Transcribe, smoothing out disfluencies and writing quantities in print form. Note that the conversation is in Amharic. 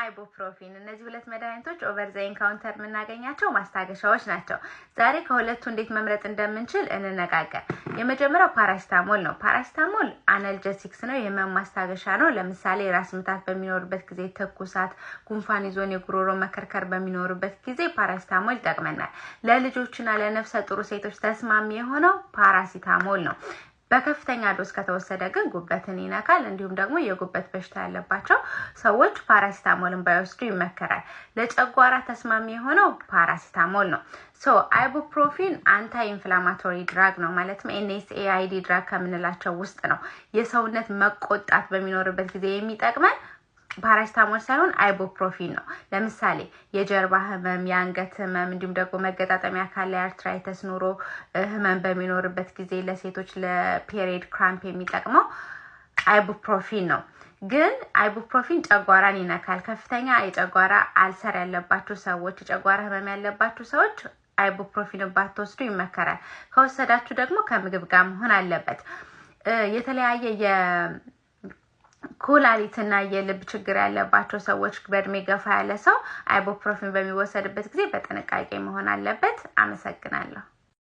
አይቡፕሮፊን እነዚህ ሁለት መድኃኒቶች ኦቨር ዘ ኢንካውንተር የምናገኛቸው ማስታገሻዎች ናቸው። ዛሬ ከሁለቱ እንዴት መምረጥ እንደምንችል እንነጋገር። የመጀመሪያው ፓራሲታሞል ነው። ፓራሲታሞል አናልጀሲክስ ነው፣ የህመም ማስታገሻ ነው። ለምሳሌ ራስ ምታት በሚኖርበት ጊዜ፣ ትኩሳት፣ ጉንፋን ይዞን የጉሮሮ መከርከር በሚኖርበት ጊዜ ፓራሲታሞል ይጠቅመናል። ለልጆችና ለነፍሰ ጡር ሴቶች ተስማሚ የሆነው ፓራሲታሞል ነው። በከፍተኛ ዶዝ ከተወሰደ ግን ጉበትን ይነካል። እንዲሁም ደግሞ የጉበት በሽታ ያለባቸው ሰዎች ፓራሲታሞልን ባይወስዱ ይመከራል። ለጨጓራ ተስማሚ የሆነው ፓራሲታሞል ነው። አይቡፕሮፊን አንታይ ኢንፍላማቶሪ ድራግ ነው። ማለትም NSAID ድራግ ከምንላቸው ውስጥ ነው። የሰውነት መቆጣት በሚኖርበት ጊዜ የሚጠቅመን ፓራሲታሞል ሳይሆን አይቡፕሮፊን ነው። ለምሳሌ የጀርባ ህመም፣ የአንገት ህመም እንዲሁም ደግሞ መገጣጠሚያ አካል ላይ አርትራይተስ ኑሮ ህመም በሚኖርበት ጊዜ ለሴቶች ለፔሪድ ክራምፕ የሚጠቅመው አይቡፕሮፊን ነው። ግን አይቡፕሮፊን ጨጓራን ይነካል። ከፍተኛ የጨጓራ አልሰር ያለባቸው ሰዎች፣ የጨጓራ ህመም ያለባቸው ሰዎች አይቡፕሮፊን ባትወስዱ ይመከራል። ከወሰዳችሁ ደግሞ ከምግብ ጋር መሆን አለበት። የተለያየ ኩላሊትና የልብ ችግር ያለባቸው ሰዎች፣ በእድሜ ገፋ ያለ ሰው አይቡፕሮፊን በሚወሰድበት ጊዜ በጥንቃቄ መሆን አለበት። አመሰግናለሁ።